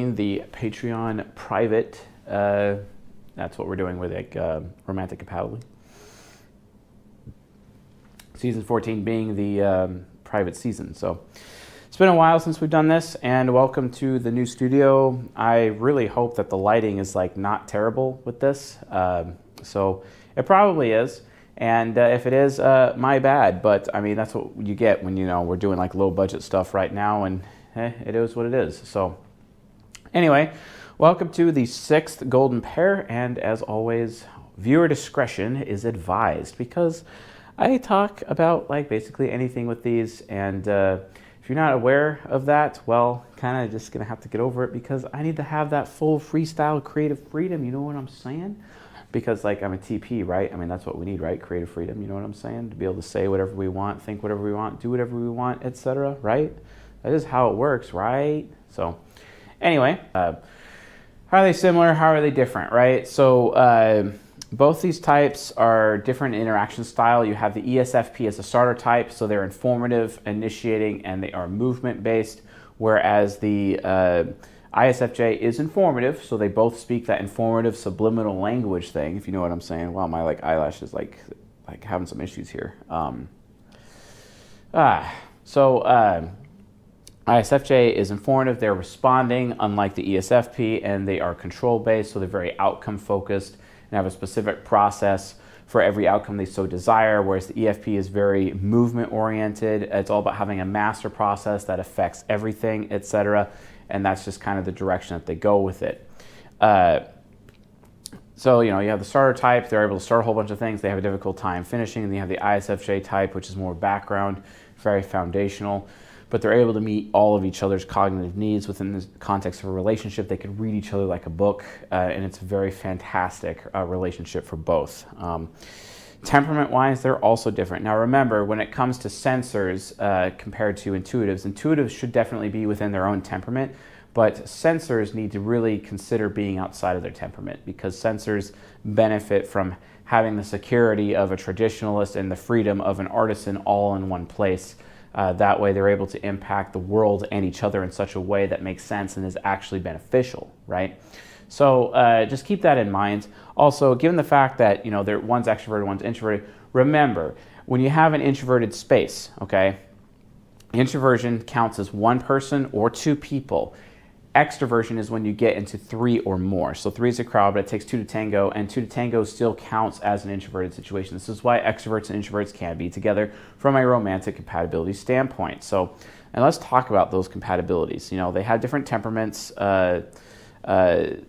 The Patreon private, that's what we're doing with romantic compatibility. Season 14 being the private season. So it's been a while since we've done this, and welcome to the new studio. I really hope that the lighting is not terrible with this. So it probably is. And if it is, my bad. But I mean, that's what you get when, we're doing low budget stuff right now, and it is what it is. So anyway, welcome to the 6th golden pair, and as always, viewer discretion is advised, because I talk about basically anything with these, and if you're not aware of that, well, kind of just gonna have to get over it, because I need to have that full freestyle creative freedom, you know what I'm saying? Because I'm a TP, right? I mean, that's what we need, right? Creative freedom, you know what I'm saying? To be able to say whatever we want, think whatever we want, do whatever we want, etc., right? That is how it works, right? So anyway, how are they similar? How are they different, right? So both these types are different interaction style. You have the ESFP as a starter type, so they're informative, initiating, and they are movement-based, whereas the ISFJ is informative, so they both speak that informative subliminal language thing, if you know what I'm saying. Wow, my eyelash is having some issues here. ISFJ is informative, they're responding, unlike the ESFP, and they are control-based, so they're very outcome-focused and have a specific process for every outcome they so desire, whereas the EFP is very movement-oriented. It's all about having a master process that affects everything, etc., and that's just kind of the direction that they go with it. So, you have the starter type, they're able to start a whole bunch of things, they have a difficult time finishing, and then you have the ISFJ type, which is more background, very foundational, but they're able to meet all of each other's cognitive needs within the context of a relationship. They could read each other like a book, and it's a very fantastic relationship for both. Temperament-wise, they're also different. Now remember, when it comes to sensors compared to intuitives should definitely be within their own temperament, but sensors need to really consider being outside of their temperament, because sensors benefit from having the security of a traditionalist and the freedom of an artisan all in one place. That way they're able to impact the world and each other in such a way that makes sense and is actually beneficial, right? So just keep that in mind. Also, given the fact that one's extroverted, one's introverted, remember, when you have an introverted space, okay, introversion counts as one person or two people. Extroversion is when you get into 3 or more. So 3 is a crowd, but it takes 2 to tango, and 2 to tango still counts as an introverted situation. This is why extroverts and introverts can be together from a romantic compatibility standpoint. So, and let's talk about those compatibilities. They have different temperaments,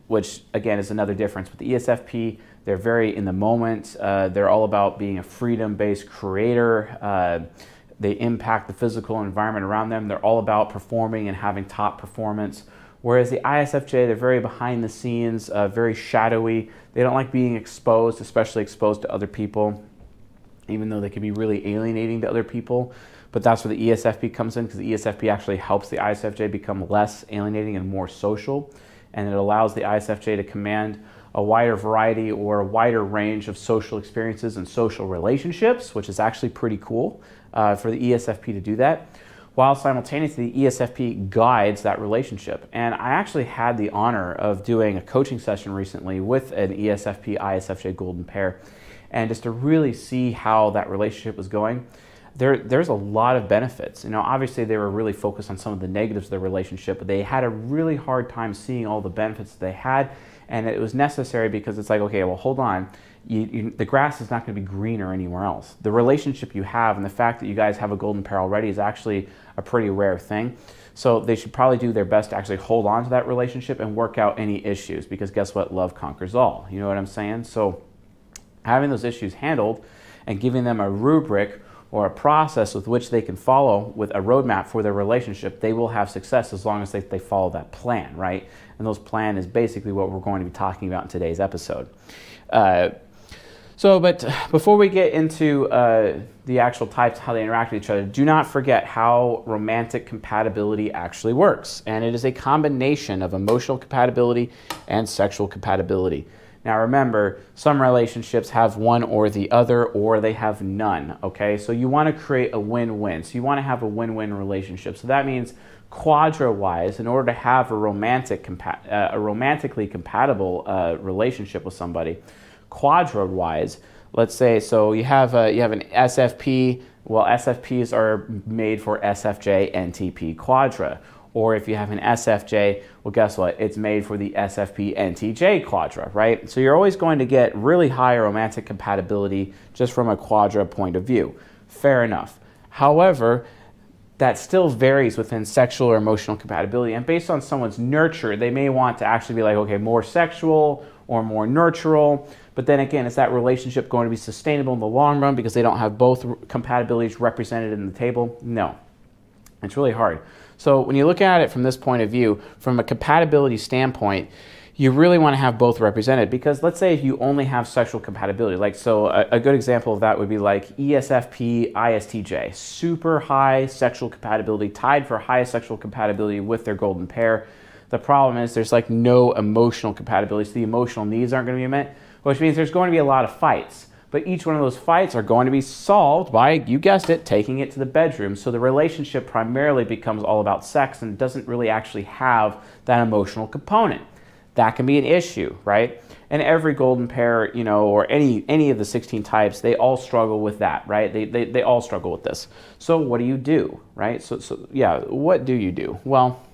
which again is another difference. With the ESFP, they're very in the moment. They're all about being a freedom-based creator. They impact the physical environment around them. They're all about performing and having top performance. Whereas the ISFJ, they're very behind the scenes, very shadowy. They don't like being exposed, especially exposed to other people, even though they can be really alienating to other people. But that's where the ESFP comes in, because the ESFP actually helps the ISFJ become less alienating and more social. And it allows the ISFJ to command a wider variety or a wider range of social experiences and social relationships, which is actually pretty cool for the ESFP to do that, while simultaneously the ESFP guides that relationship. And I actually had the honor of doing a coaching session recently with an ESFP ISFJ golden pair, and just to really see how that relationship was going. There's a lot of benefits. Obviously they were really focused on some of the negatives of the relationship, but they had a really hard time seeing all the benefits that they had, and it was necessary, because it's okay, well, hold on. The grass is not going to be greener anywhere else. The relationship you have and the fact that you guys have a golden pair already is actually a pretty rare thing. So they should probably do their best to actually hold on to that relationship and work out any issues, because guess what? Love conquers all. You know what I'm saying? So having those issues handled and giving them a rubric or a process with which they can follow with a roadmap for their relationship, they will have success as long as they follow that plan, right? And those plan is basically what we're going to be talking about in today's episode. But before we get into the actual types, how they interact with each other, do not forget how romantic compatibility actually works. And it is a combination of emotional compatibility and sexual compatibility. Now remember, some relationships have one or the other, or they have none, okay? So you want to create a win-win. So you want to have a win-win relationship. So that means Quadra-wise, in order to have a romantically compatible relationship with somebody, quadra-wise, let's say, so you have an SFP. Well, SFPs are made for SFJ NTP quadra. Or if you have an SFJ, well, guess what? It's made for the SFP NTJ quadra, right? So you're always going to get really high romantic compatibility just from a quadra point of view. Fair enough. However, that still varies within sexual or emotional compatibility. And based on someone's nurture, they may want to actually be like, okay, more sexual or more nurtural. But then again, is that relationship going to be sustainable in the long run because they don't have both compatibilities represented in the table? No. It's really hard. So when you look at it from this point of view, from a compatibility standpoint, you really want to have both represented, because let's say if you only have sexual compatibility, like, so a good example of that would be like ESFP ISTJ, super high sexual compatibility, tied for highest sexual compatibility with their golden pair. The problem is there's like no emotional compatibility, so the emotional needs aren't going to be met, which means there's going to be a lot of fights. But each one of those fights are going to be solved by, you guessed it, taking it to the bedroom. So the relationship primarily becomes all about sex and doesn't really actually have that emotional component. That can be an issue, right? And every golden pair, you know, or any of the 16 types, they all struggle with that, right? They all struggle with this. So what do you do, right? So yeah, what do you do? Well,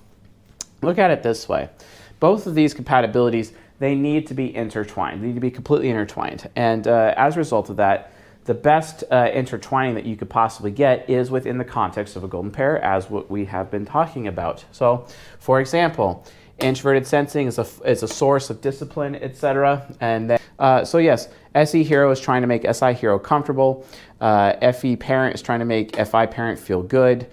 look at it this way. Both of these compatibilities, they need to be intertwined. They need to be completely intertwined. And as a result of that, the best intertwining that you could possibly get is within the context of a golden pair, as what we have been talking about. So, for example, introverted sensing is a source of discipline, etc. And then, so yes, SE hero is trying to make SI hero comfortable. FE parent is trying to make FI parent feel good.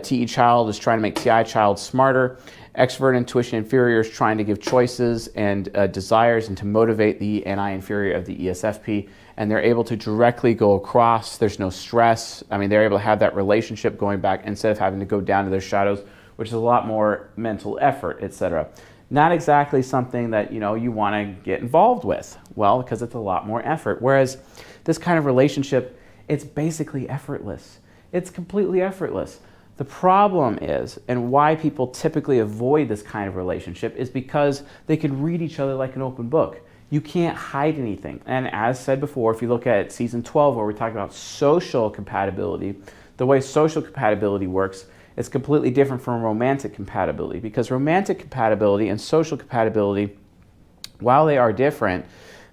TE child is trying to make TI child smarter. Extrovert intuition inferior is trying to give choices and desires and to motivate the NI inferior of the ESFP, and they're able to directly go across. There's no stress. I mean, they're able to have that relationship going back instead of having to go down to their shadows, which is a lot more mental effort, etc. Not exactly something that, you know, you want to get involved with. Well, because it's a lot more effort. Whereas this kind of relationship, it's basically effortless. It's completely effortless. The problem is, and why people typically avoid this kind of relationship, is because they can read each other like an open book. You can't hide anything. And as said before, if you look at season 12, where we're talking about social compatibility, the way social compatibility works is completely different from romantic compatibility, because romantic compatibility and social compatibility, while they are different,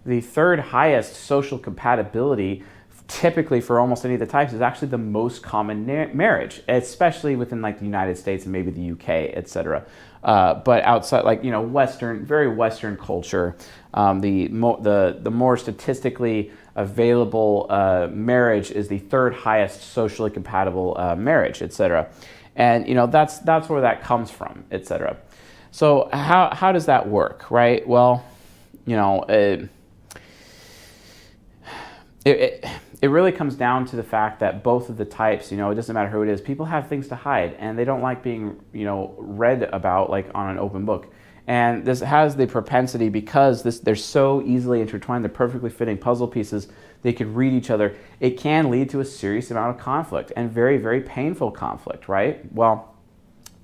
the third highest social compatibility typically for almost any of the types is actually the most common marriage, especially within like the United States and maybe the UK, etc. But outside, like, you know, Western, very Western culture, the more statistically available marriage is the third highest socially compatible marriage, etc. And, you know, that's where that comes from, etc. So how does that work, right? Well, you know, it really comes down to the fact that both of the types, you know, it doesn't matter who it is, people have things to hide and they don't like being, you know, read about like on an open book. And this has the propensity, because they're so easily intertwined, they're perfectly fitting puzzle pieces, they could read each other. It can lead to a serious amount of conflict, and very, very painful conflict, right? Well,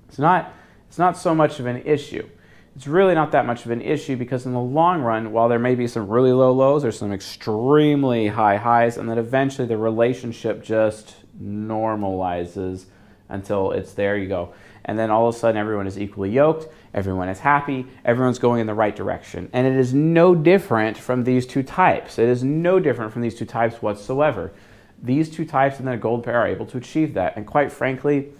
it's not so much of an issue. It's really not that much of an issue, because in the long run, while there may be some really low lows, there's some extremely high highs, and then eventually the relationship just normalizes until it's there you go. And then all of a sudden everyone is equally yoked, everyone is happy, everyone's going in the right direction. And it is no different from these two types. It is no different from these two types whatsoever. These two types and then a golden pair are able to achieve that. And quite frankly,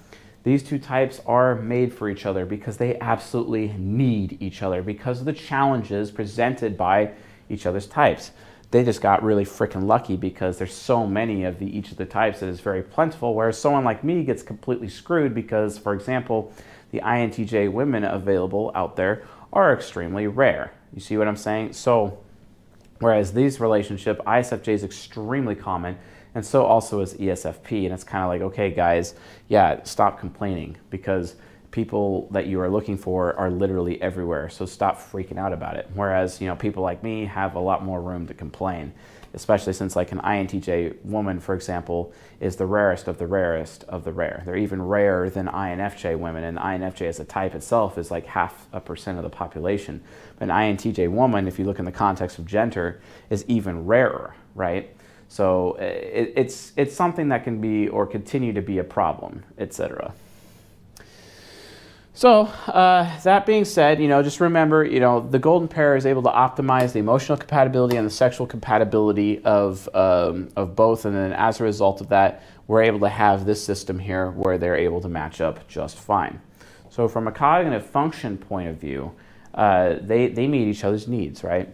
these two types are made for each other, because they absolutely need each other because of the challenges presented by each other's types. They just got really freaking lucky because there's so many of each of the types that is very plentiful, whereas someone like me gets completely screwed because, for example, the INTJ women available out there are extremely rare. You see what I'm saying? So, whereas these relationship, ISFJ is extremely common, and so also is ESFP, and it's kind of like, okay guys, yeah, stop complaining, because people that you are looking for are literally everywhere, so stop freaking out about it. Whereas, you know, people like me have a lot more room to complain. especially since like an INTJ woman, for example, is the rarest of the rarest of the rare. They're even rarer than INFJ women, and INFJ as a type itself is like 0.5% of the population. But an INTJ woman, if you look in the context of gender, is even rarer, right? So it's something that can be or continue to be a problem, etc. So that being said, just remember, the golden pair is able to optimize the emotional compatibility and the sexual compatibility of both, and then as a result of that, we're able to have this system here where they're able to match up just fine. So from a cognitive function point of view, they meet each other's needs, right?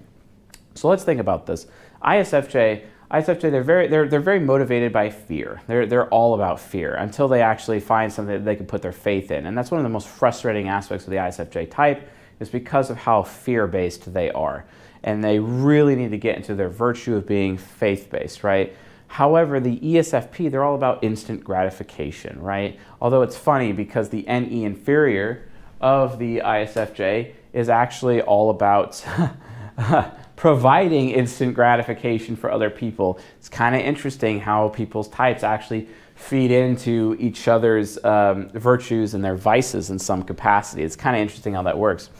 So let's think about this. ISFJ, they're very motivated by fear. They're all about fear until they actually find something that they can put their faith in. And that's one of the most frustrating aspects of the ISFJ type, is because of how fear-based they are. And they really need to get into their virtue of being faith-based, right? However, the ESFP, they're all about instant gratification, right? Although it's funny because the NE inferior of the ISFJ is actually all about providing instant gratification for other people. It's kind of interesting how people's types actually feed into each other's virtues and their vices in some capacity. It's kind of interesting how that works.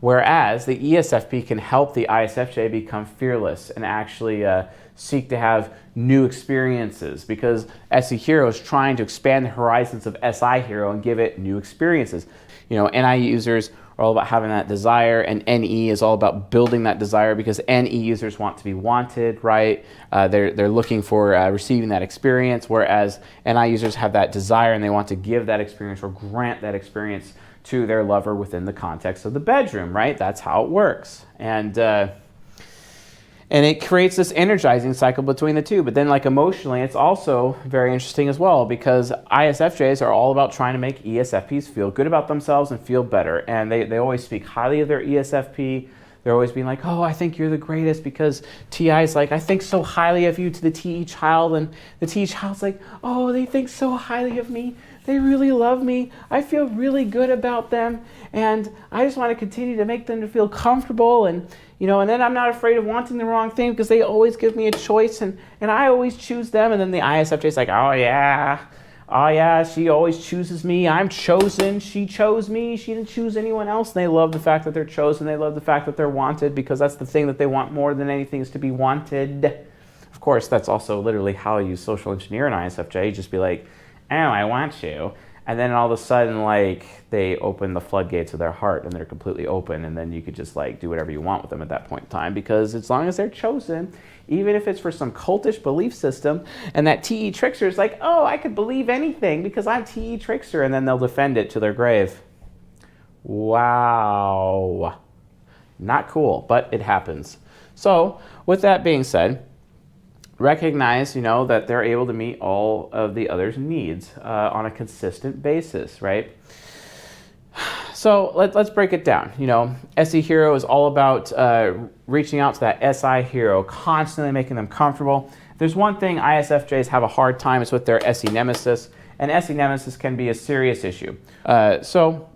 Whereas the ESFP can help the ISFJ become fearless and actually seek to have new experiences, because SE Hero is trying to expand the horizons of SI Hero and give it new experiences. NI users are all about having that desire, and NE is all about building that desire, because NE users want to be wanted, right? They're looking for receiving that experience, whereas NI users have that desire and they want to give that experience or grant that experience to their lover within the context of the bedroom, right? That's how it works. And it creates this energizing cycle between the two. But then like emotionally, it's also very interesting as well, because ISFJs are all about trying to make ESFPs feel good about themselves and feel better. And they always speak highly of their ESFP. They're always being like, oh, I think you're the greatest, because TI is like, I think so highly of you to the TE child. And the TE child's like, oh, they think so highly of me. They really love me. I feel really good about them. And I just want to continue to make them to feel comfortable. And then I'm not afraid of wanting the wrong thing, because they always give me a choice, and I always choose them. And then the ISFJ is like, oh yeah, she always chooses me. I'm chosen. She chose me. She didn't choose anyone else. And they love the fact that they're chosen. They love the fact that they're wanted, because that's the thing that they want more than anything, is to be wanted. Of course, that's also literally how you social engineer an ISFJ. You just be like, oh, I want you. And then all of a sudden, like, they open the floodgates of their heart and they're completely open, and then you could just like do whatever you want with them at that point in time, because as long as they're chosen, even if it's for some cultish belief system, and that TE trickster is like, oh, I could believe anything because I'm TE trickster, and then they'll defend it to their grave. Wow. Not cool, but it happens. So with that being said, recognize, that they're able to meet all of the other's needs on a consistent basis, right? So let's break it down. SE Hero is all about reaching out to that SI Hero, constantly making them comfortable. There's one thing ISFJs have a hard time, is with their SE Nemesis, and SE Nemesis can be a serious issue. So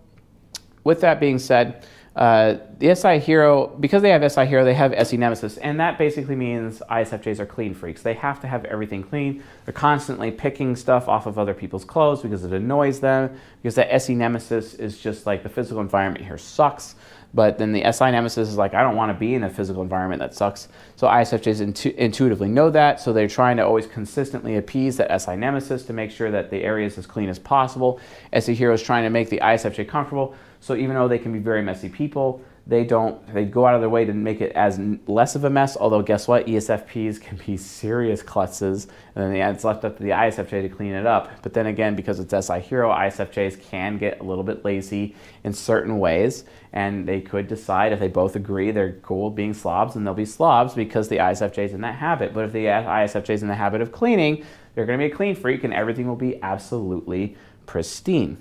with that being said, the SI Hero, because they have SI Hero, they have SE Nemesis, and that basically means ISFJs are clean freaks. They have to have everything clean. They're constantly picking stuff off of other people's clothes because it annoys them, because the SE Nemesis is just like, the physical environment here sucks, but then the SI Nemesis is like, I don't want to be in a physical environment that sucks. So ISFJs intuitively know that, so they're trying to always consistently appease that SI Nemesis to make sure that the area is as clean as possible. SE Hero is trying to make the ISFJ comfortable, so even though they can be very messy people, they go out of their way to make it as less of a mess. Although guess what? ESFPs can be serious klutzes, and then it's left up to the ISFJ to clean it up. But then again, because it's SI Hero, ISFJs can get a little bit lazy in certain ways, and they could decide, if they both agree they're cool being slobs, and they'll be slobs because the ISFJ is in that habit. But if the ISFJ is in the habit of cleaning, they're going to be a clean freak, and everything will be absolutely pristine.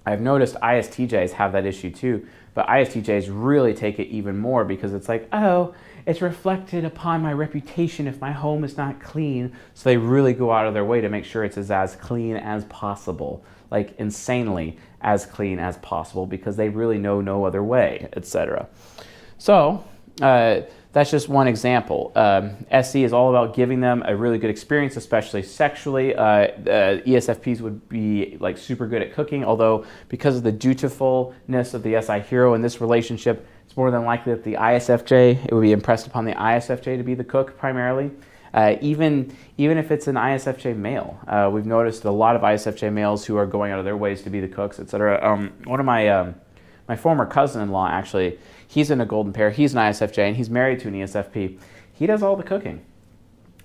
I've noticed ISTJs have that issue too, but ISTJs really take it even more, because it's like, oh, it's reflected upon my reputation if my home is not clean. So they really go out of their way to make sure it's as clean as possible, like insanely as clean as possible, because they really know no other way, etc. So That's just one example. SC is all about giving them a really good experience, especially sexually. ESFPs would be like super good at cooking, although because of the dutifulness of the SI hero in this relationship, it's more than likely that the ISFJ, it would be impressed upon the ISFJ to be the cook primarily. Even if it's an ISFJ male. We've noticed a lot of ISFJ males who are going out of their ways to be the cooks, etc. One of my former cousin-in-law, actually, he's in a golden pair. He's an ISFJ, and he's married to an ESFP. He does all the cooking.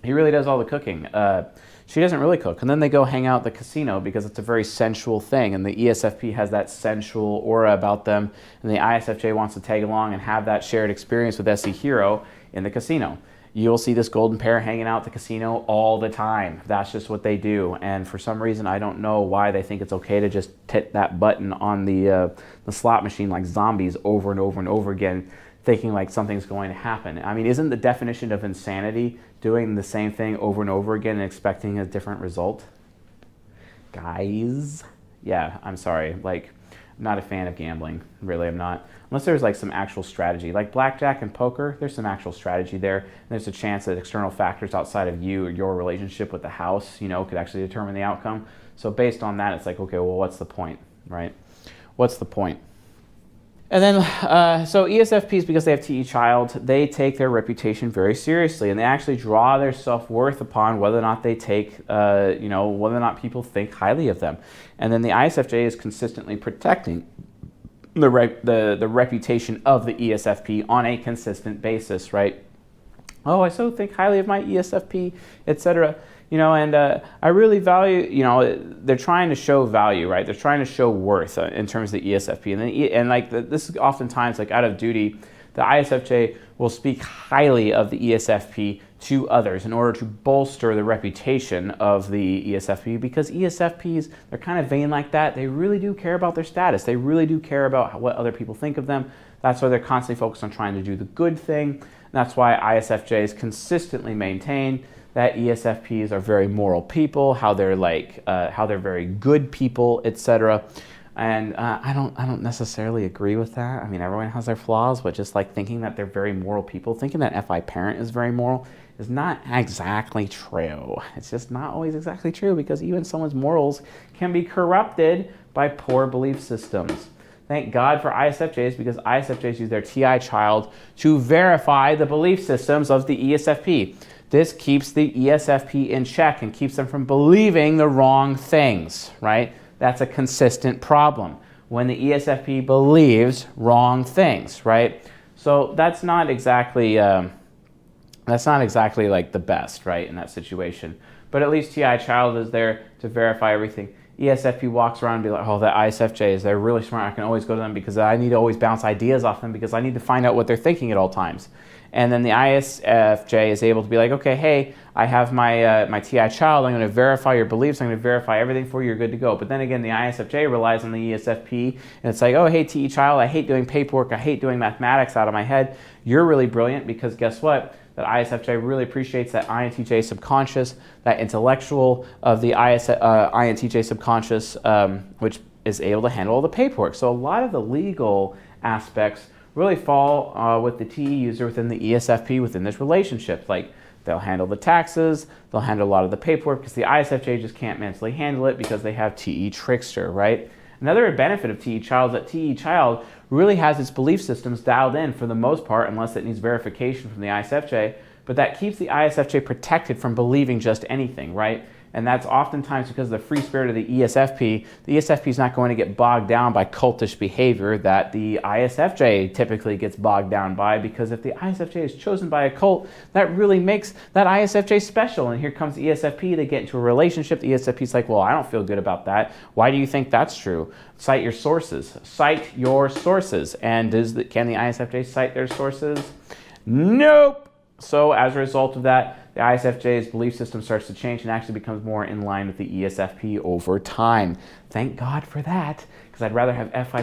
He really does all the cooking. She doesn't really cook. And then they go hang out at the casino because it's a very sensual thing, and the ESFP has that sensual aura about them, and the ISFJ wants to tag along and have that shared experience with SE Hero in the casino. You'll see this golden pair hanging out at the casino all the time. That's just what they do. And for some reason, I don't know why they think it's okay to just hit that button on the slot machine like zombies over and over and over again, thinking like something's going to happen. I mean, isn't the definition of insanity doing the same thing over and over again and expecting a different result? Guys, yeah, I'm sorry. Like, I'm not a fan of gambling. Really, I'm not. Unless there's like some actual strategy. Like blackjack and poker, there's some actual strategy there. And there's a chance that external factors outside of you or your relationship with the house, you know, could actually determine the outcome. So based on that, it's like, okay, well, what's the point, right? What's the point? And then, so ESFPs, because they have TE child, they take their reputation very seriously, and they actually draw their self-worth upon whether or not they take, whether or not people think highly of them. And then the ISFJ is consistently protecting the reputation of the ESFP on a consistent basis, right? Oh, I so think highly of my ESFP, etc. And I really value, they're trying to show value, right? They're trying to show worth in terms of the ESFP. This is oftentimes, like out of duty, the ISFJ will speak highly of the ESFP to others in order to bolster the reputation of the ESFP, because ESFPs, they're kind of vain like that. They really do care about their status. They really do care about what other people think of them. That's why they're constantly focused on trying to do the good thing. That's why ISFJs consistently maintain that ESFPs are very moral people, how they're very good people, etc. And I don't necessarily agree with that. I mean, everyone has their flaws, but just like thinking that they're very moral people, thinking that FI parent is very moral is not exactly true. It's just not always exactly true, because even someone's morals can be corrupted by poor belief systems. Thank God for ISFJs, because ISFJs use their TI child to verify the belief systems of the ESFP. This keeps the ESFP in check and keeps them from believing the wrong things, right? That's a consistent problem when the ESFP believes wrong things, right? So that's not exactly like the best, right, in that situation. But at least TI child is there to verify everything. ESFP walks around and be like, oh, the ISFJs, they're really smart. I can always go to them because I need to always bounce ideas off them because I need to find out what they're thinking at all times. And then the ISFJ is able to be like, okay, hey, I have my TI child. I'm going to verify your beliefs. I'm going to verify everything for you. You're good to go. But then again, the ISFJ relies on the ESFP, and it's like, oh, hey, TI child, I hate doing paperwork. I hate doing mathematics out of my head. You're really brilliant, because guess what? That ISFJ really appreciates that INTJ subconscious, that intellectual of the INTJ subconscious, which is able to handle all the paperwork. So a lot of the legal aspects really fall with the TE user within the ESFP within this relationship. Like, they'll handle the taxes, they'll handle a lot of the paperwork, because the ISFJ just can't mentally handle it because they have TE trickster, right? Another benefit of TE child is that TE child really has its belief systems dialed in for the most part, unless it needs verification from the ISFJ, but that keeps the ISFJ protected from believing just anything, right? And that's oftentimes because of the free spirit of the ESFP. The ESFP is not going to get bogged down by cultish behavior that the ISFJ typically gets bogged down by, because if the ISFJ is chosen by a cult, that really makes that ISFJ special. And here comes the ESFP, they get into a relationship, the ESFP is like, well, I don't feel good about that. Why do you think that's true? Cite your sources. Cite your sources. And can the ISFJ cite their sources? Nope. So as a result of that, the ISFJ's belief system starts to change and actually becomes more in line with the ESFP over time. Thank God for that, because I'd rather have FI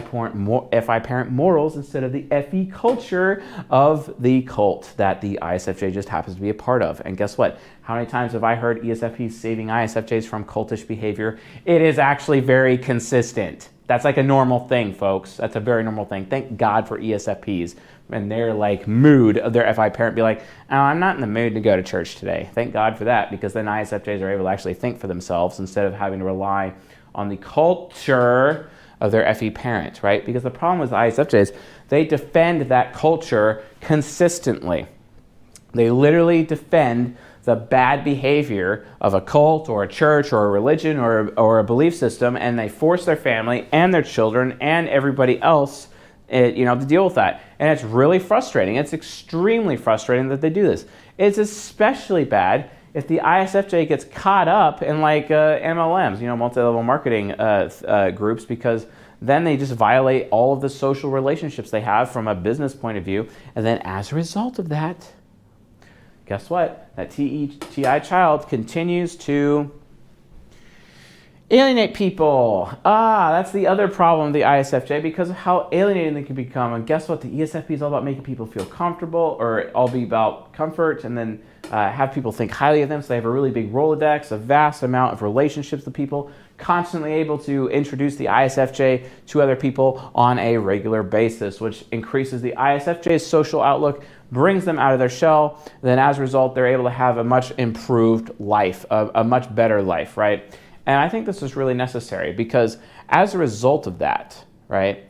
parent morals instead of the FE culture of the cult that the ISFJ just happens to be a part of. And guess what? How many times have I heard ESFPs saving ISFJs from cultish behavior? It is actually very consistent. That's like a normal thing, folks. That's a very normal thing. Thank God for ESFPs and their like mood of their FI parent be like, oh, I'm not in the mood to go to church today. Thank God for that, because then ISFJs are able to actually think for themselves instead of having to rely on the culture of their FE parent, right? Because the problem with the ISFJs, they defend that culture consistently. They literally defend the bad behavior of a cult or a church or a religion or a belief system, and they force their family and their children and everybody else to deal with that. And it's really frustrating. It's extremely frustrating that they do this. It's especially bad if the ISFJ gets caught up in like MLMs, multi-level marketing groups, because then they just violate all of the social relationships they have from a business point of view. And then as a result of that, guess what? That TI child continues to alienate people. That's the other problem of the ISFJ, because of how alienating they can become. And guess what? The ESFP is all about making people feel comfortable, or all be about comfort, and then have people think highly of them. So they have a really big Rolodex, a vast amount of relationships with people, constantly able to introduce the ISFJ to other people on a regular basis, which increases the ISFJ's social outlook, brings them out of their shell. Then as a result, they're able to have a much improved life, a much better life, right? And I think this is really necessary, because as a result of that, right,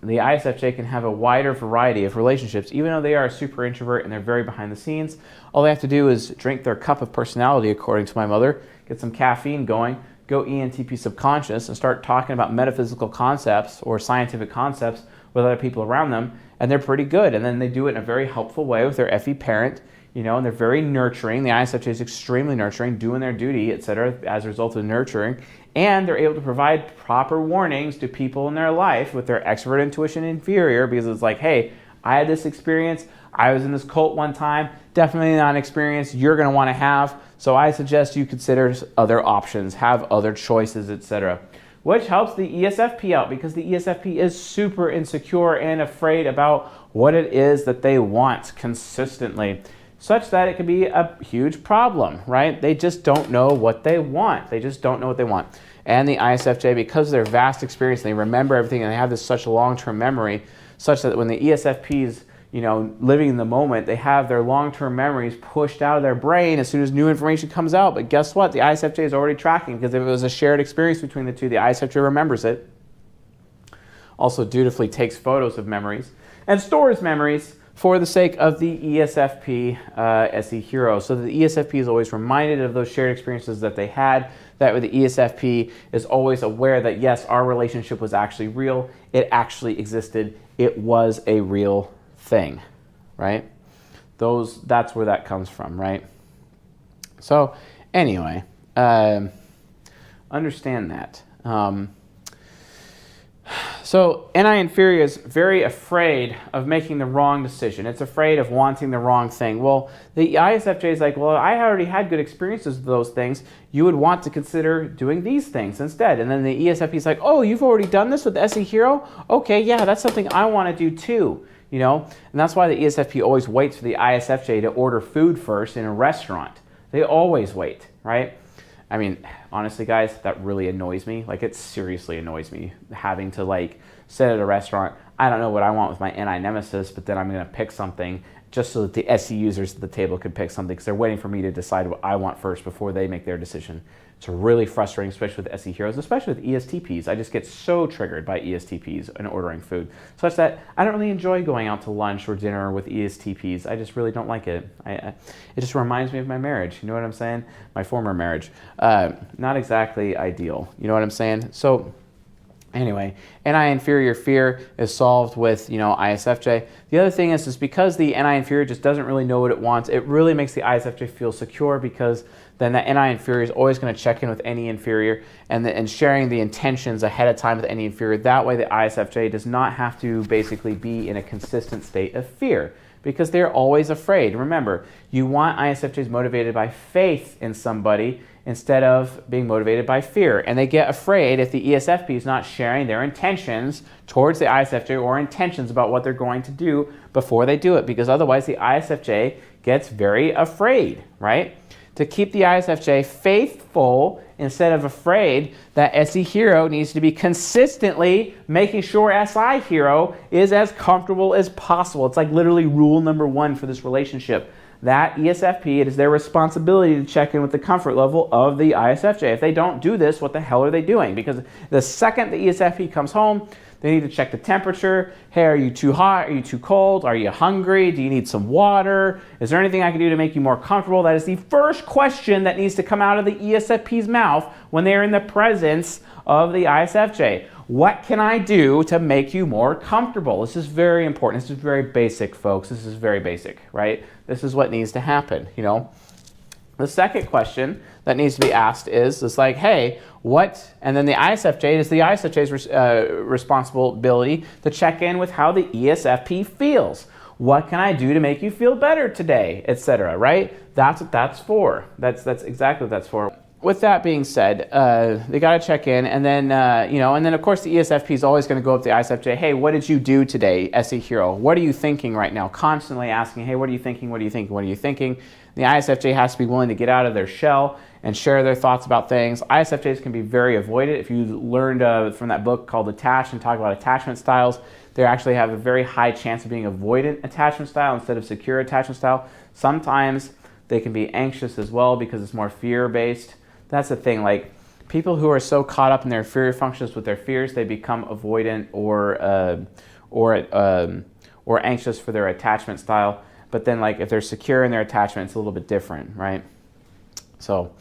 the ISFJ can have a wider variety of relationships, even though they are a super introvert and they're very behind the scenes. All they have to do is drink their cup of personality, according to my mother, get some caffeine going, go ENTP subconscious, and start talking about metaphysical concepts or scientific concepts with other people around them, and they're pretty good. And then they do it in a very helpful way with their FE parent, and they're very nurturing. The ISFJ is extremely nurturing, doing their duty, etc., as a result of nurturing. And they're able to provide proper warnings to people in their life with their extrovert intuition inferior, because it's like, hey, I had this experience. I was in this cult one time. Definitely not an experience you're going to want to have. So I suggest you consider other options, have other choices, etc., which helps the ESFP out, because the ESFP is super insecure and afraid about what it is that they want consistently, such that it can be a huge problem, right? They just don't know what they want. And the ISFJ, because of their vast experience, they remember everything, and they have this such long-term memory, such that when the ESFPs, living in the moment, they have their long-term memories pushed out of their brain as soon as new information comes out. But guess what? The ISFJ is already tracking, because if it was a shared experience between the two, the ISFJ remembers it. Also dutifully takes photos of memories and stores memories for the sake of the ESFP SE hero. So that the ESFP is always reminded of those shared experiences that they had. That way the ESFP is always aware that, yes, our relationship was actually real. It actually existed. It was a real thing, right? That's where that comes from, right? So anyway, understand that. So NI inferior is very afraid of making the wrong decision. It's afraid of wanting the wrong thing. Well, the ISFJ is like, well, I already had good experiences with those things. You would want to consider doing these things instead. And then the ESFP is like, oh, you've already done this with SE Hero? Okay, yeah, that's something I want to do too. And that's why the ESFP always waits for the ISFJ to order food first in a restaurant. They always wait, right? I mean, honestly, guys, that really annoys me. Like, it seriously annoys me having to, sit at a restaurant. I don't know what I want with my NI nemesis, but then I'm going to pick something just so that the SE users at the table can pick something, because they're waiting for me to decide what I want first before they make their decision. It's really frustrating, especially with SE heroes, especially with ESTPs. I just get so triggered by ESTPs and ordering food, such that I don't really enjoy going out to lunch or dinner with ESTPs. I just really don't like it. It just reminds me of my marriage. You know what I'm saying? My former marriage. Not exactly ideal. You know what I'm saying? So anyway, NI inferior fear is solved with, ISFJ. The other thing is because the NI inferior just doesn't really know what it wants, it really makes the ISFJ feel secure, because then the NI inferior is always going to check in with any inferior and sharing the intentions ahead of time with any inferior. That way the ISFJ does not have to basically be in a consistent state of fear, because they're always afraid. Remember, you want ISFJs motivated by faith in somebody instead of being motivated by fear. And they get afraid if the ESFP is not sharing their intentions towards the ISFJ, or intentions about what they're going to do before they do it, because otherwise the ISFJ gets very afraid, right? to keep the ISFJ faithful instead of afraid, that SE hero needs to be consistently making sure SI hero is as comfortable as possible. It's like literally rule number one for this relationship. That ESFP, it is their responsibility to check in with the comfort level of the ISFJ. If they don't do this, what the hell are they doing? Because the second the ESFP comes home, they need to check the temperature. Hey, are you too hot? Are you too cold? Are you hungry? Do you need some water? Is there anything I can do to make you more comfortable? That is the first question that needs to come out of the ESFP's mouth when they're in the presence of the ISFJ. What can I do to make you more comfortable? This is very important. This is very basic, folks. This is very basic, right? This is what needs to happen, you know? The second question that needs to be asked is, it's like, hey, what? And then the ISFJ, it is the ISFJ's responsibility to check in with how the ESFP feels. What can I do to make you feel better today, etc., right? That's what that's for. That's exactly what that's for. With that being said, they got to check in, and then, and then of course the ESFP is always going to go up to the ISFJ, hey, what did you do today, SE hero? What are you thinking right now? Constantly asking, hey, what are you thinking? What are you thinking? What are you thinking? The ISFJ has to be willing to get out of their shell and share their thoughts about things. ISFJs can be very avoided. If you learned from that book called Attached and talk about attachment styles, they actually have a very high chance of being avoidant attachment style instead of secure attachment style. Sometimes they can be anxious as well because it's more fear-based. That's the thing, like people who are so caught up in their fear functions with their fears, they become avoidant or anxious for their attachment style. But then like if they're secure in their attachment, it's a little bit different, right? So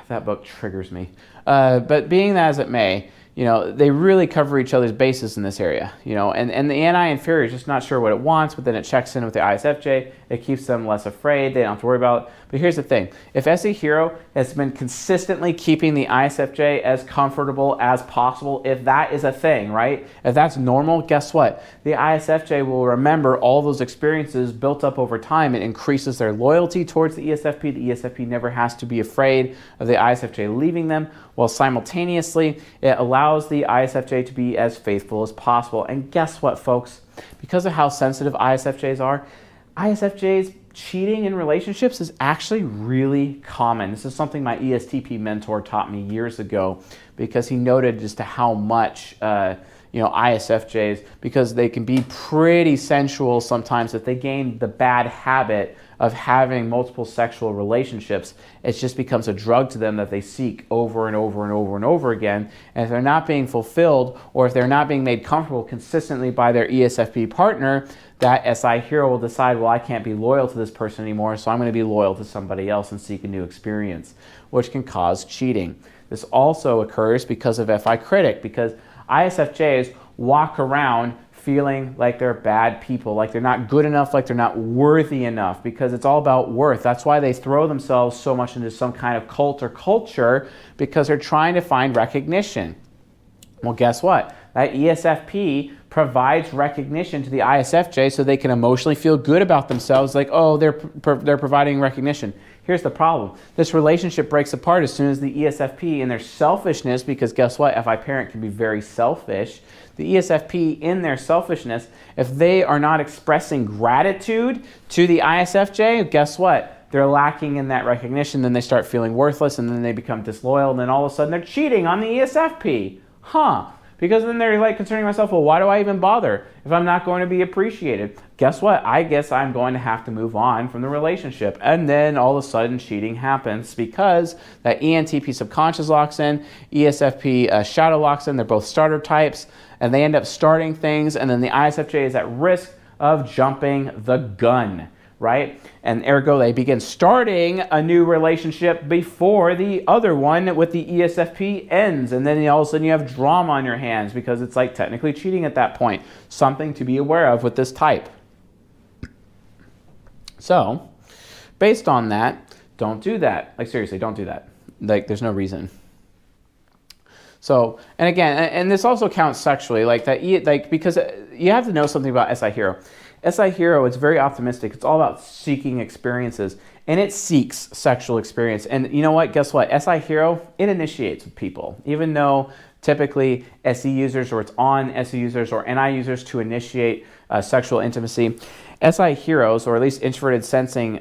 that book triggers me. But being that as it may, they really cover each other's bases in this area, and the anti-inferior is just not sure what it wants, but then it checks in with the ISFJ. It keeps them less afraid. They don't have to worry about it. But here's the thing. If SE hero has been consistently keeping the ISFJ as comfortable as possible, if that is a thing, right? If that's normal, guess what? The ISFJ will remember all those experiences built up over time. It increases their loyalty towards the ESFP. The ESFP never has to be afraid of the ISFJ leaving them, while simultaneously it allows the ISFJ to be as faithful as possible. And guess what, folks? Because of how sensitive ISFJs are, ISFJs cheating in relationships is actually really common. This is something my ESTP mentor taught me years ago, because he noted just to how much ISFJs, because they can be pretty sensual sometimes, if they gain the bad habit of having multiple sexual relationships, it just becomes a drug to them that they seek over and over and over and over again. And if they're not being fulfilled, or if they're not being made comfortable consistently by their ESFP partner, that SI hero will decide, well, I can't be loyal to this person anymore, so I'm going to be loyal to somebody else and seek a new experience, which can cause cheating. This also occurs because of FI critic, because ISFJs walk around feeling like they're bad people, like they're not good enough, like they're not worthy enough, because it's all about worth. That's why they throw themselves so much into some kind of cult or culture, because they're trying to find recognition. Well, guess what? That ESFP provides recognition to the ISFJ so they can emotionally feel good about themselves, like, oh, they're providing recognition. Here's the problem. This relationship breaks apart as soon as the ESFP, in their selfishness, because guess what? FI parent can be very selfish. The ESFP, in their selfishness, if they are not expressing gratitude to the ISFJ, guess what? They're lacking in that recognition. Then they start feeling worthless, and then they become disloyal, and then all of a sudden they're cheating on the ESFP. Because then they're like concerning myself, well, why do I even bother if I'm not going to be appreciated? Guess what? I guess I'm going to have to move on from the relationship. And then all of a sudden cheating happens, because that ENTP subconscious locks in, ESFP shadow locks in. They're both starter types, and they end up starting things, and then the ISFJ is at risk of jumping the gun, right? And ergo, they begin starting a new relationship before the other one with the ESFP ends. And then all of a sudden you have drama on your hands, because it's like technically cheating at that point. Something to be aware of with this type. So, based on that, don't do that. Like, seriously, don't do that. Like, there's no reason. So, and again, and this also counts sexually, like that, because you have to know something about SI hero. SI hero is very optimistic. It's all about seeking experiences, and it seeks sexual experience. And you know what? Guess what? SI hero, it initiates with people, even though typically SE users, or it's on SE users or NI users to initiate sexual intimacy. SI heroes, or at least introverted sensing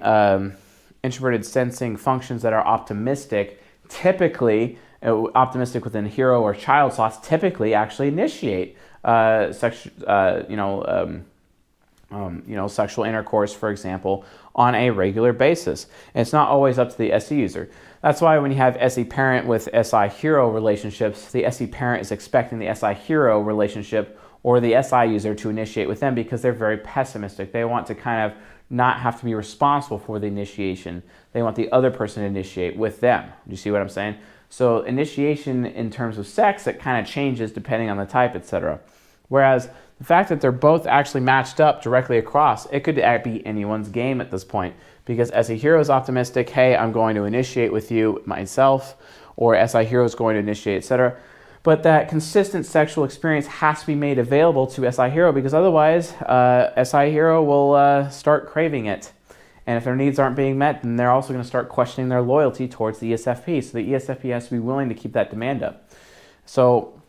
introverted sensing functions that are optimistic, typically, optimistic within hero or child slots, typically actually initiate sexual intercourse, for example, on a regular basis. And it's not always up to the SE user. That's why when you have SE parent with SI hero relationships, the SE parent is expecting the SI hero relationship or the SI user to initiate with them because they're very pessimistic. They want to kind of not have to be responsible for the initiation. They want the other person to initiate with them. Do you see what I'm saying? So initiation in terms of sex, it kind of changes depending on the type, etc. Whereas the fact that they're both actually matched up directly across, it could be anyone's game at this point. Because SE hero is optimistic, hey, I'm going to initiate with you myself, or SI hero is going to initiate, etc. But that consistent sexual experience has to be made available to SI hero because otherwise SI hero will start craving it. And if their needs aren't being met, then they're also going to start questioning their loyalty towards the ESFP. So the ESFP has to be willing to keep that demand up. So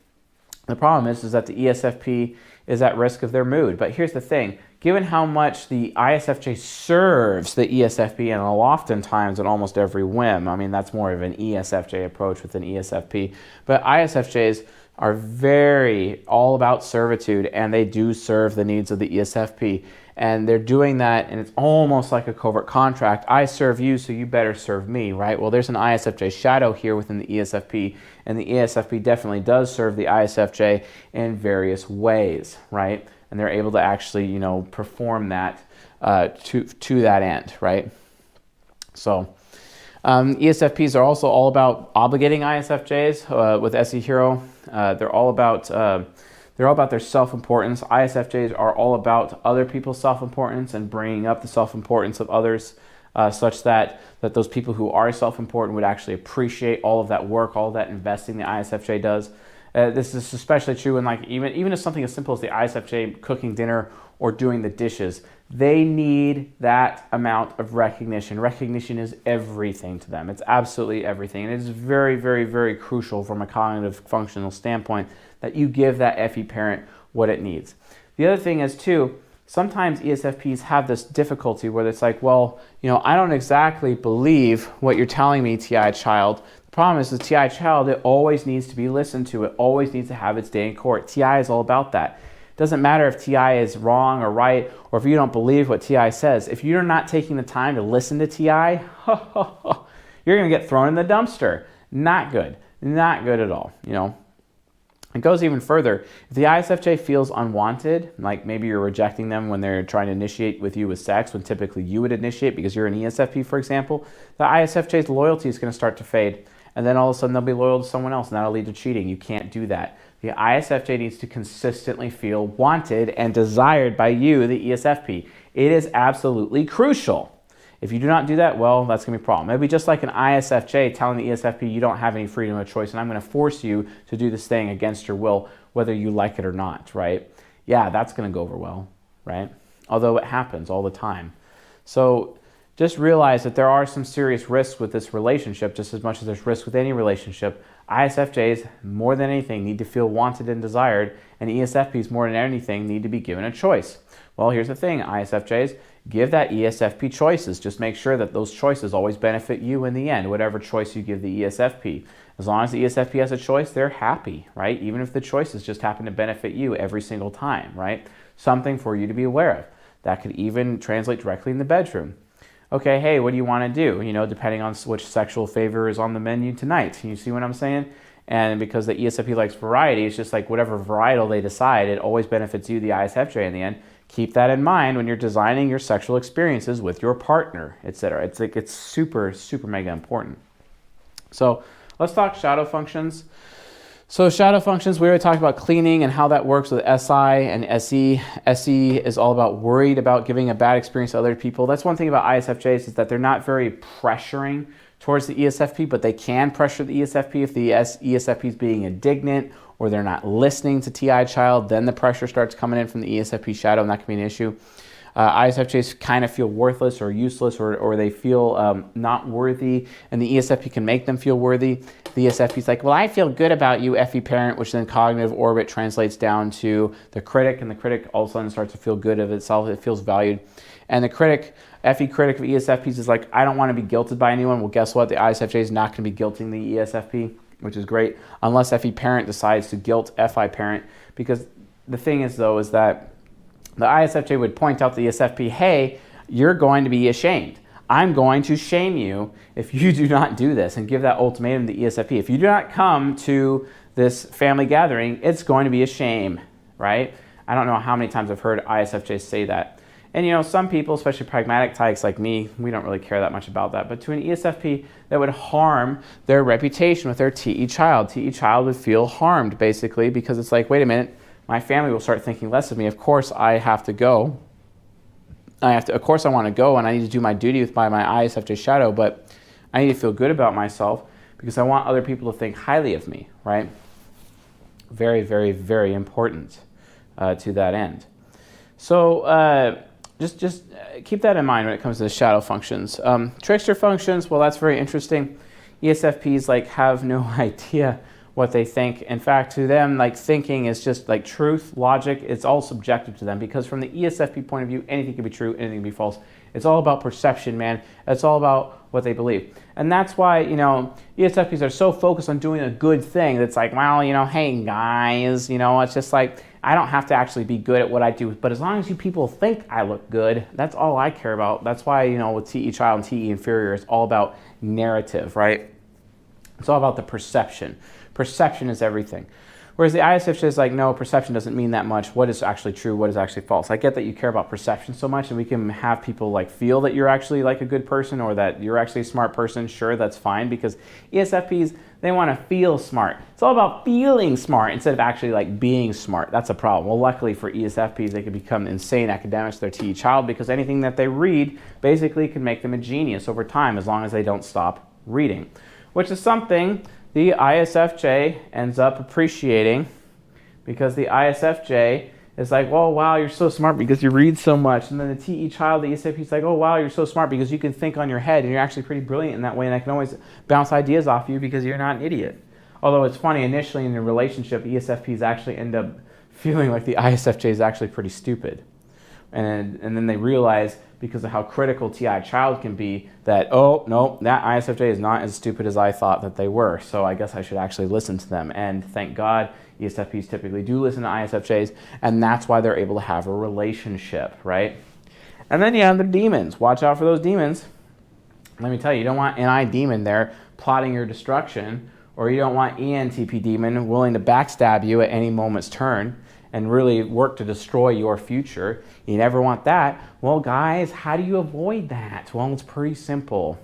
the problem is that the ESFP is at risk of their mood. But here's the thing. Given how much the ISFJ serves the ESFP, and oftentimes at almost every whim, I mean, that's more of an ESFJ approach with an ESFP, but ISFJs are very all about servitude, and they do serve the needs of the ESFP. And they're doing that, and it's almost like a covert contract. I serve you, so you better serve me, right? Well, there's an ISFJ shadow here within the ESFP, and the ESFP definitely does serve the ISFJ in various ways, right? And they're able to actually, perform that to that end, right? So ESFPs are also all about obligating ISFJs with SE Hero. They're all about their self-importance. ISFJs are all about other people's self-importance and bringing up the self-importance of others, such that those people who are self-important would actually appreciate all of that work, all of that investing the ISFJ does. This is especially true in even if something as simple as the ISFJ cooking dinner or doing the dishes. They need that amount of recognition. Recognition is everything to them. It's absolutely everything. And it is very, very, very crucial from a cognitive functional standpoint that you give that FE parent what it needs. The other thing is too, sometimes ESFPs have this difficulty where it's like, well, I don't exactly believe what you're telling me, TI child. The problem is the TI child, it always needs to be listened to. It always needs to have its day in court. TI is all about that. It doesn't matter if TI is wrong or right, or if you don't believe what TI says. If you're not taking the time to listen to TI, you're going to get thrown in the dumpster. Not good. Not good at all, It goes even further. If the ISFJ feels unwanted, like maybe you're rejecting them when they're trying to initiate with you with sex, when typically you would initiate because you're an ESFP, for example, the ISFJ's loyalty is going to start to fade. And then all of a sudden they'll be loyal to someone else, and that'll lead to cheating. You can't do that. The ISFJ needs to consistently feel wanted and desired by you, the ESFP. It is absolutely crucial. If you do not do that, well, that's going to be a problem. It'd be just like an ISFJ telling the ESFP you don't have any freedom of choice and I'm going to force you to do this thing against your will, whether you like it or not, right? Yeah, that's going to go over well, right? Although it happens all the time. So just realize that there are some serious risks with this relationship, just as much as there's risks with any relationship. ISFJs, more than anything, need to feel wanted and desired, and ESFPs, more than anything, need to be given a choice. Well, here's the thing, ISFJs, give that ESFP choices. Just make sure that those choices always benefit you in the end, whatever choice you give the ESFP. As long as the ESFP has a choice, they're happy, right? Even if the choices just happen to benefit you every single time, right? Something for you to be aware of. That could even translate directly in the bedroom. Okay, hey, what do you want to do? Depending on which sexual favor is on the menu tonight. You see what I'm saying? And because the ESFP likes variety, it's just like whatever varietal they decide, it always benefits you, the ISFJ, in the end. Keep that in mind when you're designing your sexual experiences with your partner, etc. It's super, super mega important. So let's talk shadow functions. So shadow functions, we already talked about cleaning and how that works with SI and SE. SE is all about worried about giving a bad experience to other people. That's one thing about ISFJs is that they're not very pressuring towards the ESFP, but they can pressure the ESFP if the ESFP is being indignant or they're not listening to TI child, then the pressure starts coming in from the ESFP shadow, and that can be an issue. ISFJs kind of feel worthless or useless, or they feel not worthy, and the ESFP can make them feel worthy. The ESFP is like, well, I feel good about you, FE parent, which then cognitive orbit translates down to the critic, and the critic all of a sudden starts to feel good of itself. It feels valued. And the critic, FE critic of ESFPs is like, I don't want to be guilted by anyone. Well, guess what? The ISFJ is not going to be guilting the ESFP, which is great, unless FE parent decides to guilt FI parent. Because the thing is, though, is that the ISFJ would point out to the ESFP, hey, you're going to be ashamed. I'm going to shame you if you do not do this, and give that ultimatum to the ESFP. If you do not come to this family gathering, it's going to be a shame, right? I don't know how many times I've heard ISFJs say that. And you know, some people, especially pragmatic types like me, we don't really care that much about that. But to an ESFP, that would harm their reputation with their TE child. TE child would feel harmed, basically, because it's like, wait a minute, my family will start thinking less of me. Of course, I have to go. Of course, I want to go, and I need to do my duty by my ISFJ shadow, but I need to feel good about myself because I want other people to think highly of me, right? Very, very, very important to that end. So just keep that in mind when it comes to the shadow functions. Trickster functions, well, that's very interesting. ESFPs like have no idea what they think. In fact, to them, like thinking is just like truth, logic. It's all subjective to them because from the ESFP point of view, anything can be true, anything can be false. It's all about perception, man. It's all about what they believe. And that's why, you know, ESFPs are so focused on doing a good thing that's like, well, you know, hey guys, you know, it's just like, I don't have to actually be good at what I do, but as long as you people think I look good, that's all I care about. That's why, you know, with TE child and TE inferior, it's all about narrative, right? It's all about the perception. Perception is everything. Whereas the ISFJ is like, no, perception doesn't mean that much. What is actually true? What is actually false? I get that you care about perception so much, and we can have people like feel that you're actually like a good person or that you're actually a smart person. Sure, that's fine, because ESFPs, they want to feel smart. It's all about feeling smart instead of actually like being smart. That's a problem. Well, luckily for ESFPs, they can become insane academics, their TE child, because anything that they read basically can make them a genius over time as long as they don't stop reading, which is something the ISFJ ends up appreciating, because the ISFJ is like, oh, wow, you're so smart because you read so much. And then the TE child, the ESFP, is like, oh, wow, you're so smart because you can think on your head and you're actually pretty brilliant in that way, and I can always bounce ideas off you because you're not an idiot. Although it's funny, initially in a relationship, ESFPs actually end up feeling like the ISFJ is actually pretty stupid. And then they realize, because of how critical TI child can be, that, oh, no, that ISFJ is not as stupid as I thought that they were. So I guess I should actually listen to them. And thank God, ESFPs typically do listen to ISFJs, and that's why they're able to have a relationship, right? And then you have the demons. Watch out for those demons. Let me tell you, you don't want NI demon there plotting your destruction, or you don't want ENTP demon willing to backstab you at any moment's turn and really work to destroy your future. You never want that. Well, guys, how do you avoid that? Well, it's pretty simple.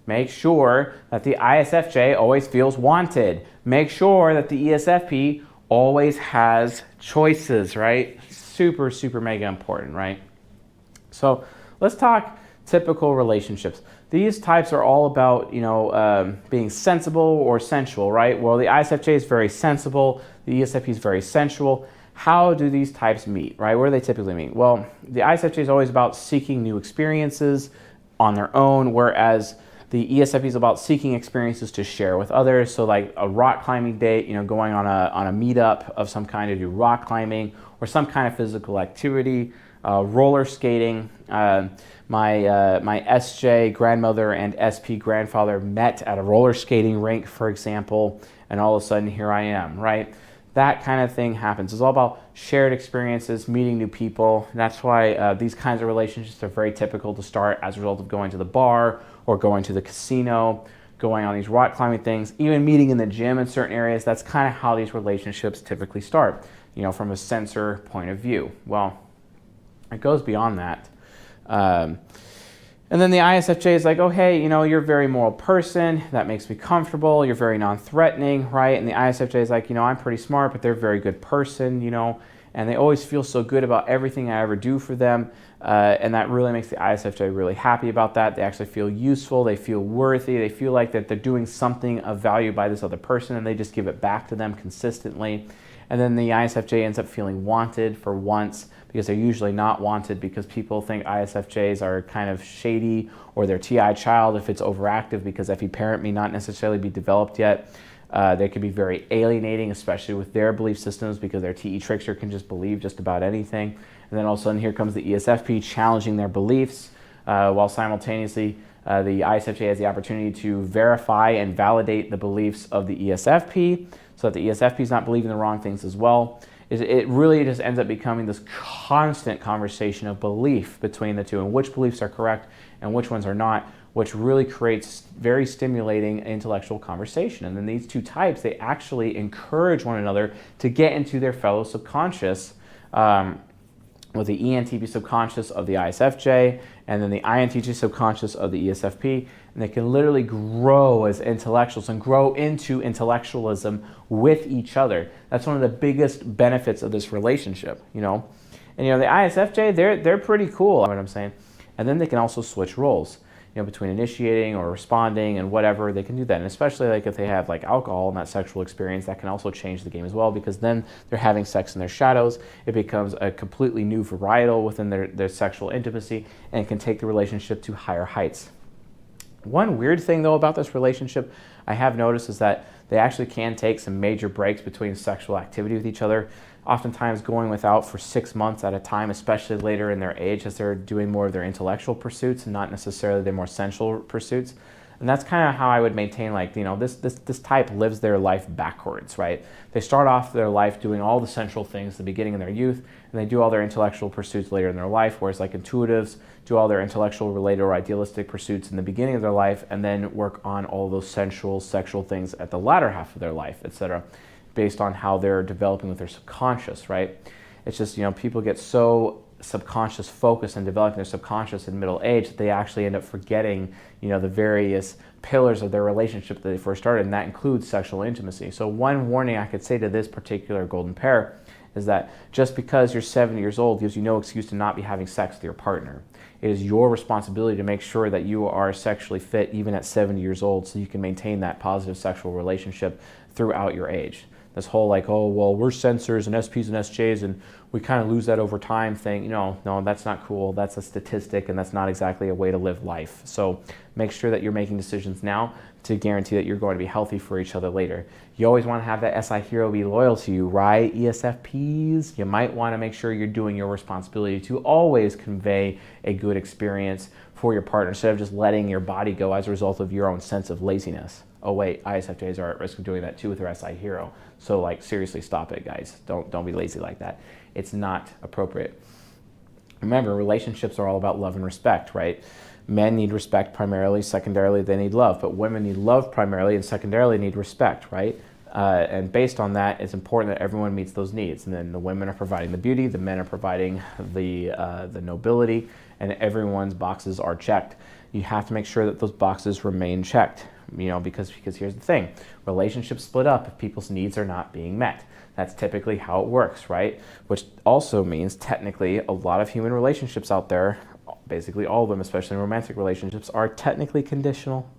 Make sure that the ISFJ always feels wanted. Make sure that the ESFP always has choices, right? Super, super mega important, right? So let's talk typical relationships. These types are all about, you know, being sensible or sensual, right? Well, the ISFJ is very sensible. The ESFP is very sensual. How do these types meet, right? Where do they typically meet? Well, the ISFJ is always about seeking new experiences on their own, whereas the ESFP is about seeking experiences to share with others. So like a rock climbing date, you know, going on a meetup of some kind to do rock climbing, or some kind of physical activity, roller skating. My SJ grandmother and SP grandfather met at a roller skating rink, for example, and all of a sudden here I am, right? That kind of thing happens. It's all about shared experiences, meeting new people. That's why these kinds of relationships are very typical to start as a result of going to the bar or going to the casino, going on these rock climbing things, even meeting in the gym in certain areas. That's kind of how these relationships typically start, you know, from a sensor point of view. Well, it goes beyond that. And then the ISFJ is like, oh, hey, you know, you're a very moral person. That makes me comfortable. You're very non-threatening, right? And the ISFJ is like, you know, I'm pretty smart, but they're a very good person, you know, and they always feel so good about everything I ever do for them. And that really makes the ISFJ really happy about that. They actually feel useful. They feel worthy. They feel like that they're doing something of value by this other person, and they just give it back to them consistently. And then the ISFJ ends up feeling wanted for once, because they're usually not wanted, because people think ISFJs are kind of shady, or they're TI child if it's overactive, because FE parent may not necessarily be developed yet. They can be very alienating, especially with their belief systems, because their TE trickster can just believe just about anything. And then all of a sudden here comes the ESFP challenging their beliefs, while simultaneously the ISFJ has the opportunity to verify and validate the beliefs of the ESFP, so that the ESFP is not believing the wrong things as well. It really just ends up becoming this constant conversation of belief between the two, and which beliefs are correct and which ones are not, which really creates very stimulating intellectual conversation. And then these two types, they actually encourage one another to get into their fellow subconscious, with the ENTP subconscious of the ISFJ, and then the INTJ subconscious of the ESFP, and they can literally grow as intellectuals and grow into intellectualism with each other. That's one of the biggest benefits of this relationship, you know. And you know, the ISFJ, they're pretty cool, what I'm saying. And then they can also switch roles, you know, between initiating or responding and whatever. They can do that, and especially like if they have like alcohol and that sexual experience, that can also change the game as well, because then they're having sex in their shadows. It becomes a completely new varietal within their sexual intimacy, and can take the relationship to higher heights. One weird thing though about this relationship I have noticed is that they actually can take some major breaks between sexual activity with each other, oftentimes going without for 6 months at a time, especially later in their age, as they're doing more of their intellectual pursuits and not necessarily their more sensual pursuits. And that's kind of how I would maintain, like, you know, this type lives their life backwards, right? They start off their life doing all the sensual things at the beginning of their youth, and they do all their intellectual pursuits later in their life, whereas like intuitives do all their intellectual related or idealistic pursuits in the beginning of their life, and then work on all those sensual, sexual things at the latter half of their life, etc., based on how they're developing with their subconscious, right? It's just, you know, people get so subconscious focused and developing their subconscious in middle age that they actually end up forgetting, you know, the various pillars of their relationship that they first started, and that includes sexual intimacy. So one warning I could say to this particular golden pair is that just because you're 70 years old gives you no excuse to not be having sex with your partner. It is your responsibility to make sure that you are sexually fit even at 70 years old, so you can maintain that positive sexual relationship throughout your age. This whole like, oh, well, we're sensors and SPs and SJs and we kind of lose that over time thing. No, that's not cool. That's a statistic, and that's not exactly a way to live life. So make sure that you're making decisions now to guarantee that you're going to be healthy for each other later. You always want to have that SI hero be loyal to you, right? ESFPs, you might want to make sure you're doing your responsibility to always convey a good experience for your partner, instead of just letting your body go as a result of your own sense of laziness. Oh wait, ISFJs are at risk of doing that too with their SI hero. So like, seriously, stop it, guys. Don't be lazy like that. It's not appropriate. Remember, relationships are all about love and respect, right? Men need respect primarily, secondarily they need love, but women need love primarily and secondarily need respect, right? And based on that, it's important that everyone meets those needs. And then the women are providing the beauty, the men are providing the nobility, and everyone's boxes are checked. You have to make sure that those boxes remain checked, you know, because here's the thing. Relationships split up if people's needs are not being met. That's typically how it works, right? Which also means technically a lot of human relationships out there, basically all of them, especially romantic relationships, are technically conditional.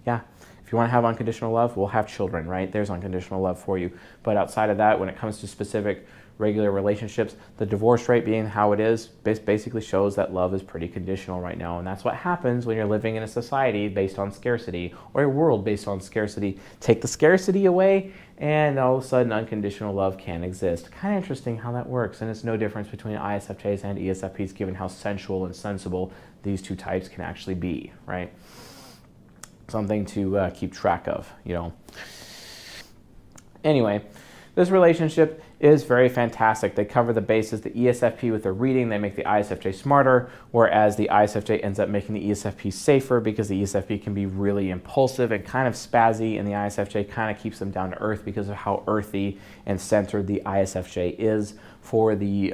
Yeah. If you want to have unconditional love, we'll have children, right? There's unconditional love for you. But outside of that, when it comes to specific regular relationships, the divorce rate being how it is basically shows that love is pretty conditional right now. And that's what happens when you're living in a society based on scarcity, or a world based on scarcity. Take the scarcity away, and all of a sudden unconditional love can exist. Kind of interesting how that works. And it's no difference between ISFJs and ESFPs, given how sensual and sensible these two types can actually be, right? Something to keep track of, you know. Anyway, this relationship is very fantastic. They cover the bases. The ESFP with their reading, they make the ISFJ smarter, whereas the ISFJ ends up making the ESFP safer, because the ESFP can be really impulsive and kind of spazzy, and the ISFJ kind of keeps them down to earth because of how earthy and centered the ISFJ is for the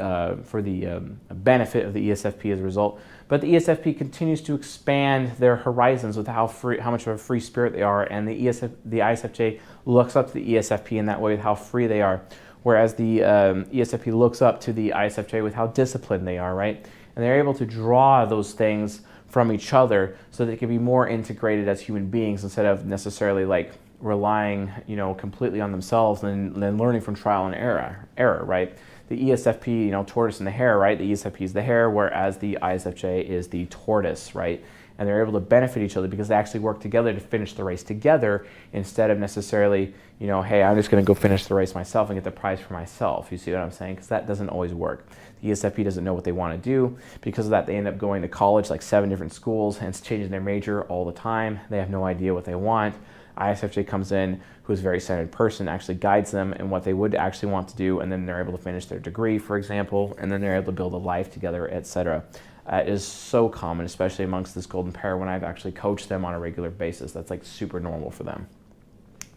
benefit of the ESFP as a result. But the ESFP continues to expand their horizons with how much of a free spirit they are, and the ISFJ looks up to the ESFP in that way with how free they are, whereas the ESFP looks up to the ISFJ with how disciplined they are, right? And they're able to draw those things from each other so that they can be more integrated as human beings, instead of necessarily like relying, you know, completely on themselves and then learning from trial and error, right? the ESFP, tortoise and the hare, right? The ESFP is the hare, whereas the ISFJ is the tortoise, right? And they're able to benefit each other because they actually work together to finish the race together instead of necessarily, hey, I'm just going to go finish the race myself and get the prize for myself. You see what I'm saying? Because that doesn't always work. The ESFP doesn't know what they want to do. Because of that, they end up going to college, like 7 different schools, and changing their major all the time. They have no idea what they want. ISFJ comes in, who's a very centered person, actually guides them in what they would actually want to do, and then they're able to finish their degree, for example, and then they're able to build a life together, etc. It is so common, especially amongst this golden pair when I've actually coached them on a regular basis. That's like super normal for them.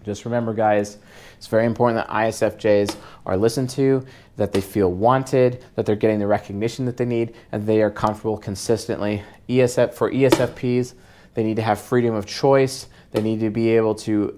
Just remember, guys, it's very important that ISFJs are listened to, that they feel wanted, that they're getting the recognition that they need, and they are comfortable consistently. For ESFPs, they need to have freedom of choice. They need to be able to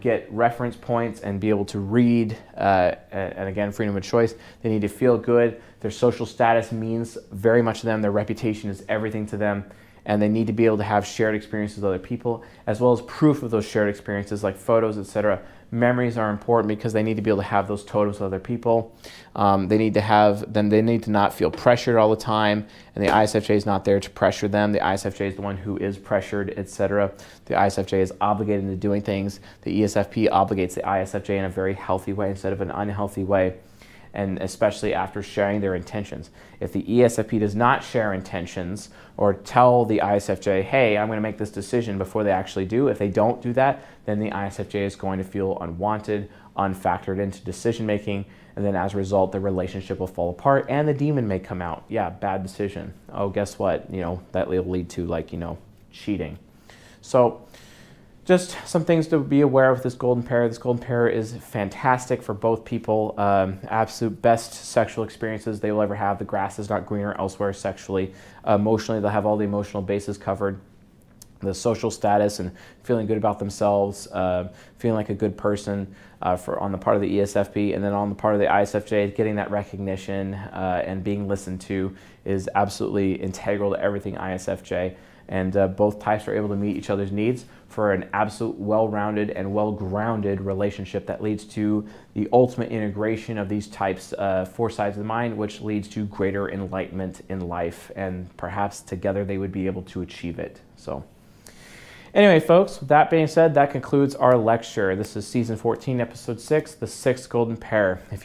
get reference points and be able to read, and again, freedom of choice. They need to feel good. Their social status means very much to them. Their reputation is everything to them. And they need to be able to have shared experiences with other people, as well as proof of those shared experiences like photos, etc. Memories are important because they need to be able to have those totems with other people. They need to not feel pressured all the time, and the ISFJ is not there to pressure them. The ISFJ is the one who is pressured, etc. The ISFJ is obligated into doing things. The ESFP obligates the ISFJ in a very healthy way instead of an unhealthy way, and especially after sharing their intentions. If the ESFP does not share intentions or tell the ISFJ, hey, I'm going to make this decision before they actually do, if they don't do that, then the ISFJ is going to feel unwanted, unfactored into decision making, and then as a result, the relationship will fall apart and the demon may come out. Yeah, bad decision. Oh, guess what? That will lead to cheating. So just some things to be aware of with this golden pair. This golden pair is fantastic for both people. Absolute best sexual experiences they will ever have. The grass is not greener elsewhere sexually. Emotionally, they'll have all the emotional bases covered. The social status and feeling good about themselves, feeling like a good person on the part of the ESFP, and then on the part of the ISFJ, getting that recognition and being listened to is absolutely integral to everything ISFJ. And both types are able to meet each other's needs for an absolute well-rounded and well-grounded relationship that leads to the ultimate integration of these types, 4 sides of the mind, which leads to greater enlightenment in life, and perhaps together they would be able to achieve it. So anyway, folks, with that being said, that concludes our lecture. This is season 14, episode 6, the 6th golden pair. If